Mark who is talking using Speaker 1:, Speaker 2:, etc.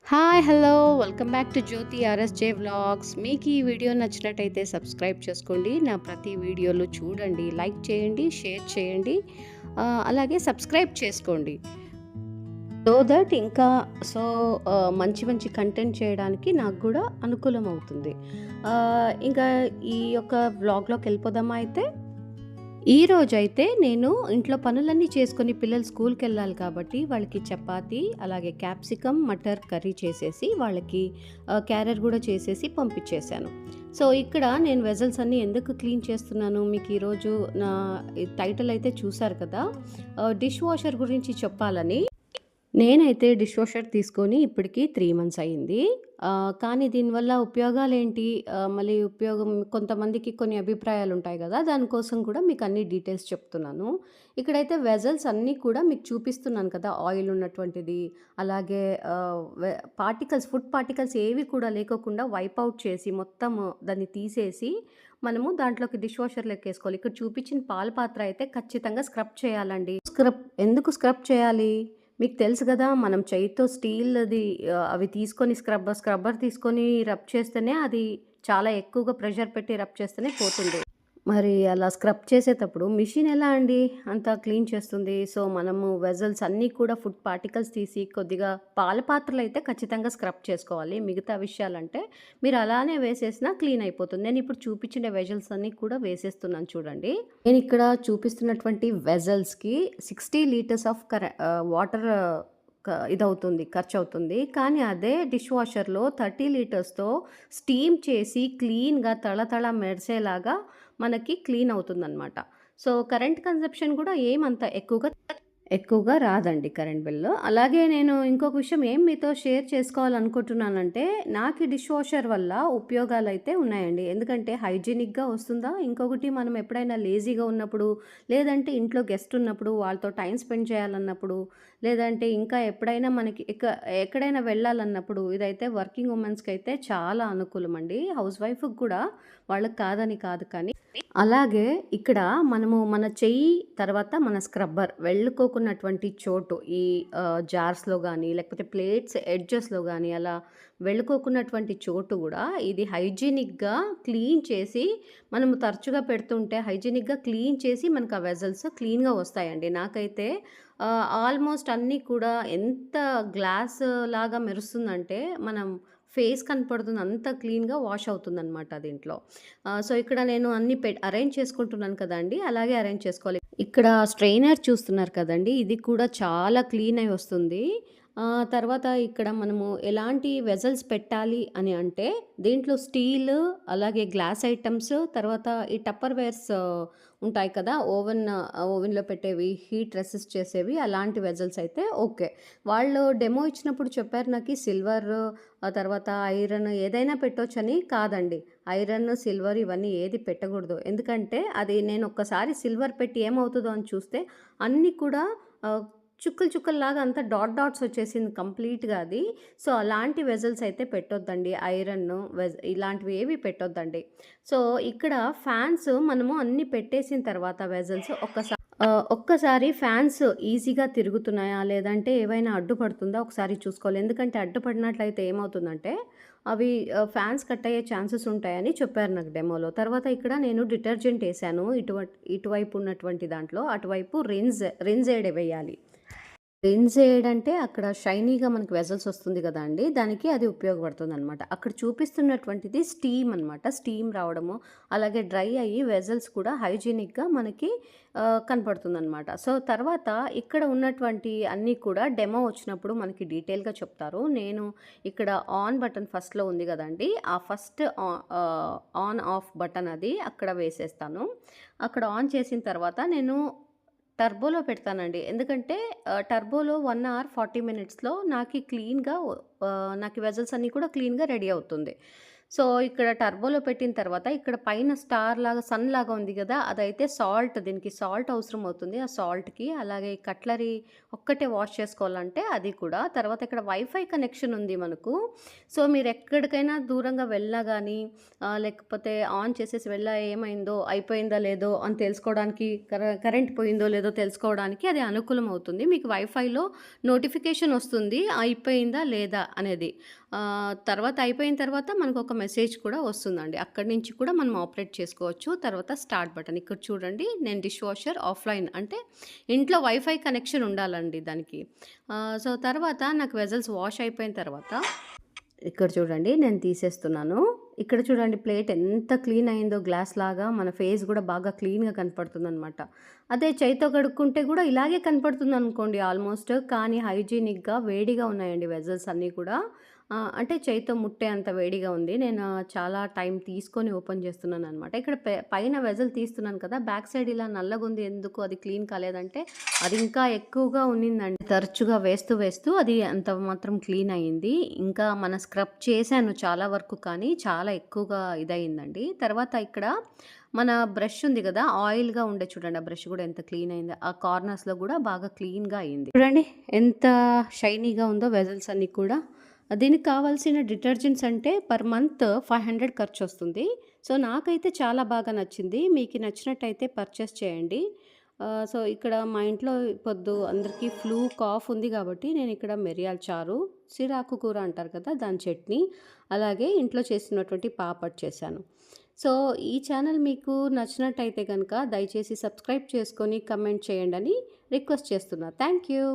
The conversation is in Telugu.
Speaker 1: Hi! Hello! Welcome back to Jyothi RSJ vlogs. మీకు ఈ వీడియో నచ్చినట్టయితే సబ్స్క్రైబ్ చేసుకోండి. నా ప్రతి వీడియోలు చూడండి, లైక్ చేయండి, షేర్ చేయండి. అలాగే సబ్స్క్రైబ్ చేసుకోండి. సో దట్ ఇంకా సో మంచి మంచి కంటెంట్ చేయడానికి నాకు గూడా అనుకూలం అవుతుంది. ఇంకా ఈ యొక్క వ్లాగ్‌లోకెళ్ళిపోదామా అయితే? ఈరోజైతే నేను ఇంట్లో పనులన్నీ చేసుకొని పిల్లలు స్కూల్‌కెళ్ళాలి కాబట్టి వాళ్ళకి చపాతీ, అలాగే క్యాప్సికమ్, మటర్ కర్రీ చేసేసి వాళ్ళకి క్యారట్ గూడా చేసేసి పంపించేశాను. సో, ఇక్కడ నేను వెసల్స్ అన్నీ ఎందుకు క్లీన్ చేస్తున్నాను మీకు ఈరోజు నా టైటిల్ అయితే చూసారు కదా! డిష్ వాషర్ గురించి చెప్పాలని. నేనైతే డిష్ వాషర్ తీసుకొని ఇప్పటికి 3 మంత్స్ అయింది. కానీ దీనివల్ల ఉపయోగాలేంటి? మళ్ళీ ఉపయోగం కొంతమందికి కొన్ని అభిప్రాయాలుంటాయి గదా! దానికోసం కూడా మీకు అన్ని డీటెయిల్స్ చెప్తున్నాను. ఇక్కడైతే వెసల్స్ అన్నీ కూడా మీకు చూపిస్తున్నాను కదా! ఆయిల్ ఉన్నటువంటిది, అలాగే ఫుడ్ పార్టికల్స్ ఏవి కూడా లేకోకుండా వైప్ ఔట్ చేసి మొత్తము దాన్ని తీసేసి మనము దాంట్లోకి డిష్ వాషర్‌లోకేసుకోవాలి. ఇక్కడ చూపించిన పాల పాత్ర అయితే ఖచ్చితంగా స్క్రబ్ చేయాలండి. ఎందుకు స్క్రబ్ చేయాలి? మీకు తెలుసు గదా! మనం చేయితో స్టీల్‌ది అవి తీసుకొని స్క్రబ్బర్ తీసుకొని రబ్ చేస్తేనే అది చాలా ఎక్కువగా ప్రెషర్ పెట్టి రబ్ చేస్తేనే పోతుంది. మరి అలా స్క్రబ్ చేసేటప్పుడు మిషన్ ఎలా అండి అంతా క్లీన్ చేస్తుంది? సో, మనము వెసల్స్ అన్నీ కూడా ఫుడ్ పార్టికల్స్ తీసి కొద్దిగా పాల పాత్రలైతే ఖచ్చితంగా స్క్రబ్ చేసుకోవాలి. మిగతా విషయాలంటే మీరు అలానే వేసేసినా క్లీన్ అయిపోతుంది. నేనిప్పుడు చూపించిన వెసల్స్ అన్నీ కూడా వేసేస్తున్నాను చూడండి. నేనిక్కడ చూపిస్తున్నటువంటి వెసల్స్‌కి 60 లీటర్స్ ఆఫ్ వాటర్ ఇదవుతుంది ఖర్చవుతుంది. కానీ అదే డిష్ వాషర్‌లో 30 లీటర్స్‌తో స్టీమ్ చేసి క్లీన్‌గా తళతళ మెరిసేలాగా మనకి క్లీన్ అవుతుందనమాట. సో, కరెంట్ కన్జంప్షన్ కూడా ఏమంత ఎక్కువగా రాదండి కరెంట్ బిల్లు. అలాగే నేను ఇంకొక విషయం మీతో షేర్ చేసుకోవాలనుకుంటున్నానంటే, నాకు ఈ డిష్ వాషర్ వల్ల ఉపయోగాలైతే ఉన్నాయండి. ఎందుకంటే హైజీనిక్‌గా వస్తుందా, ఇంకొకటి మనం ఎప్పుడైనా లేజీగా ఉన్నప్పుడు, లేదంటే ఇంట్లో గెస్ట్ ఉన్నప్పుడు, వాళ్ళతో టైమ్ స్పెండ్ చేయాలన్నప్పుడు, లేదంటే ఇంకా ఎప్పుడైనా మనకి ఎక్కడైనా వెళ్ళాలన్నప్పుడు ఇదైతే వర్కింగ్ వుమెన్స్‌కైతే చాలా అనుకూలమండి. హౌస్ వైఫ్‌కి కూడా వాళ్ళకి కాదని కాదు కానీ. అలాగే ఇక్కడ మనము మన చెయ్యి తర్వాత మన స్క్రబ్బర్ వెళ్ళుకోకున్నటువంటి చోటు ఈ జార్స్‌లో గానీ, లేకపోతే ప్లేట్స్ ఎడ్జెస్‌లో గానీ అలా వెళ్ళుకోకున్నటువంటి చోటు గూడా ఇది హైజీనిక్‌గా క్లీన్ చేసి మనము తరచుగా పెడుతుంటే హైజీనిక్‌గా క్లీన్ చేసి మనకు ఆ వెసల్స్ క్లీన్‌గా వస్తాయండి. నాకైతే ఆల్మోస్ట్ అన్నీ కూడా ఎంత గ్లాస్ లాగా మెరుస్తుందంటే మనం ఫేస్ కనపడుతుంది. అంత క్లీన్‌గా వాష్ అవుతుందనమాట దీంట్లో. సో, ఇక్కడ నేను అన్నీ అరేంజ్ చేసుకుంటున్నాను కదండీ! అలాగే అరేంజ్ చేసుకోవాలి. ఇక్కడ స్ట్రెయినర్ చూస్తున్నారు కదండీ! ఇది కూడా చాలా క్లీన్ అయి వస్తుంది. తర్వాత ఇక్కడ మనము ఎలాంటి వెసల్స్ పెట్టాలి అని అంటే, దీంట్లో స్టీలు, అలాగే గ్లాస్ ఐటెమ్స్, తర్వాత ఈ టప్పర్‌వేర్స్ ఉంటాయి కదా! ఓవెన్‌లో పెట్టేవి, హీట్ రెసిస్ట్ చేసేవి అలాంటి వెసల్స్ అయితే ఓకే. వాళ్ళు డెమో ఇచ్చినప్పుడు చెప్పారు నాకి సిల్వర్, ఆ తర్వాత ఐరన్ ఏదైనా పెట్టొచ్చని. కాదండి. ఐరన్, సిల్వర్ ఇవన్నీ ఏది పెట్టకూడదు. ఎందుకంటే అది నేను ఒక్కసారి సిల్వర్ పెట్టి ఏమవుతదో అని చూస్తే అన్నీ కూడా ఆహ్, చుక్కలు చుక్కల్లాగా అంతా డాట్స్ వచ్చేసింది కంప్లీట్‌గా అది. సో, అలాంటి వెసల్స్ అయితే పెట్టొద్దండి. ఐరన్ను, ఇలాంటివి ఏవి పెట్టొద్దండి. సో, ఇక్కడ ఫ్యాన్స్ మనము అన్నీ పెట్టేసిన తర్వాత వెసల్స్ ఒక్కసారి ఫ్యాన్స్ ఈజీగా తిరుగుతున్నాయా? లేదంటే ఏవైనా అడ్డుపడుతుందా? ఒకసారి చూసుకోవాలి. ఎందుకంటే అడ్డుపడినట్లయితే ఏమవుతుందంటే అవి ఫ్యాన్స్ కట్ అయ్యే ఛాన్సెస్ ఉంటాయని చెప్పారు నాకు డెమోలో. తర్వాత ఇక్కడ నేను డిటర్జెంట్ ఏసాను. ఇటువైపు ఉన్నటువంటి దాంట్లో. అటువైపు రిన్సైడ్ వేయాలి. రిన్సైడ్ అంటే అక్కడ షైనీగా మనకి వెసల్స్ వస్తుంది గదండీ! దానికి అది ఉపయోగపడుతుందనమాట. అక్కడ చూపిస్తున్నటువంటిది స్టీమ్ అనమాట. స్టీమ్ రావడము, అలాగే డ్రై అయ్యి వెసల్స్ కూడా హైజీనిక్‌గా మనకి కనపడుతుందనమాట. సో, తర్వాత ఇక్కడ ఉన్నటువంటి అన్నీ కూడా డెమో వచ్చినప్పుడు మనకి డీటెయిల్‌గా చెప్తారు. నేను ఇక్కడ ఆన్ బటన్ ఫస్ట్‌లో ఉంది గదండీ! ఆ ఫస్ట్ ఆన్, ఆఫ్ బటన్ అది అక్కడ వేసేస్తాను. అక్కడ ఆన్ చేసిన తర్వాత నేను టర్బోలో పెడతానండి. ఎందుకంటే టర్బోలో 1 అవర్ 40 మినిట్స్‌లో నాకి క్లీన్‌గా నాకి వెసల్స్ అన్నీ కూడా క్లీన్‌గా రెడీ అవుతుంది. సో, ఇక్కడ టర్బోలో పెట్టిన తర్వాత ఇక్కడ పైన స్టార్ లాగా, సన్ లాగా ఉంది గదా! అదైతే సాల్ట్, దీనికి సాల్ట్ అవసరం అవుతుంది. ఆ సాల్ట్‌కి అలాగే కట్లరీ ఒక్కటే వాష్ చేసుకోవాలంటే అది కూడా. తర్వాత ఇక్కడ వైఫై కనెక్షన్ ఉంది మనకు. సో, మీరెక్కడికైనా దూరంగా వెళ్ళినా గానీ లేకపోతే ఆన్ చేసేసి ఏమైందో, అయిపోయిందా లేదో అని తెలుసుకోవడానికి, కరెంట్ పోయిందో లేదో తెలుసుకోవడానికి అది అనుకూలం అవుతుంది. మీకు వైఫైలో నోటిఫికేషన్ వస్తుంది అయిపోయిందా లేదా అనేది. తర్వాత అయిపోయిన తర్వాత మనకొక మెసేజ్ కూడా వస్తుందండి. అక్కడి నుంచి కూడా మనం ఆపరేట్ చేసుకోవచ్చు. తర్వాత స్టార్ట్ బటన్ ఇక్కడ చూడండి. నేను డిష్ వాషర్ ఆఫ్‌లైన్ అంటే ఇంట్లో వైఫై కనెక్షన్ ఉండాలండి దానికి. సో, తర్వాత నాకు వెజల్స్ వాష్ అయిపోయిన తర్వాత ఇక్కడ చూడండి నేను తీసేస్తున్నాను. ఇక్కడ చూడండి ప్లేట్ ఎంత క్లీన్ అయిందో గ్లాస్‌లాగా. మన ఫేస్ గూడా బాగా క్లీన్‌గా కనపడుతుందనమాట. అదే చేయితో కడుక్కుంటే గూడా ఇలాగే కనపడుతుందనుకోండి ఆల్మోస్ట్. కానీ హైజీనిక్‌గా వేడిగా ఉన్నాయండి వెజల్స్ అన్నీ కూడా. అంటే చేయితో ముట్టే అంత వేడిగా ఉంది. నేను చాలా టైం తీసుకొని ఓపెన్ చేస్తున్నాననమాట. ఇక్కడ పైన వెజల్ తీస్తున్నాను కదా! బ్యాక్ సైడ్ ఇలా నల్లగుంది ఎందుకు అది క్లీన్ కాలేదంటే, అది ఇంకా ఎక్కువగా ఉన్నిందండి. తరచుగా వేస్తూ అది అంత మాత్రం క్లీన్ అయింది. ఇంకా స్క్రబ్ చేశాను చాలా వరకు కానీ, చాలా ఎక్కువగా ఇదయిందండి. తర్వాత ఇక్కడ మన బ్రష్ ఉంది గదా! ఆయిల్‌గా ఉండే చూడండి. ఆ బ్రష్ గూడా ఎంత క్లీన్ అయిందో. ఆ కార్నర్స్‌లో గూడా బాగా క్లీన్‌గా అయింది. చూడండి ఎంత షైనీగా ఉందో వెజల్స్ అన్నీ కూడా. దీనికి కావాల్సిన డిటర్జెంట్స్ అంటే పర్ మంత్ 500 ఖర్చొస్తుంది. సో, నాకైతే చాలా బాగా నచ్చింది. మీకు నచ్చినట్టయితే పర్చేస్ చేయండి. సో, ఇక్కడ మా ఇంట్లో అందరికీ ఫ్లూ, కాఫ్ ఉంది కాబట్టి నేనిక్కడ మిరియాల చారు, సిరాకు కూర అంటారు కదా! దాని చట్నీ, అలాగే ఇంట్లో చేసినటువంటి పాపడ్ చేశాను. సో, ఈ ఛానల్ మీకు నచ్చినట్టయితే గనక దయచేసి సబ్స్క్రైబ్ చేసుకొని కమెంట్ చేయండని రిక్వెస్ట్ చేస్తున్నా. Thank you.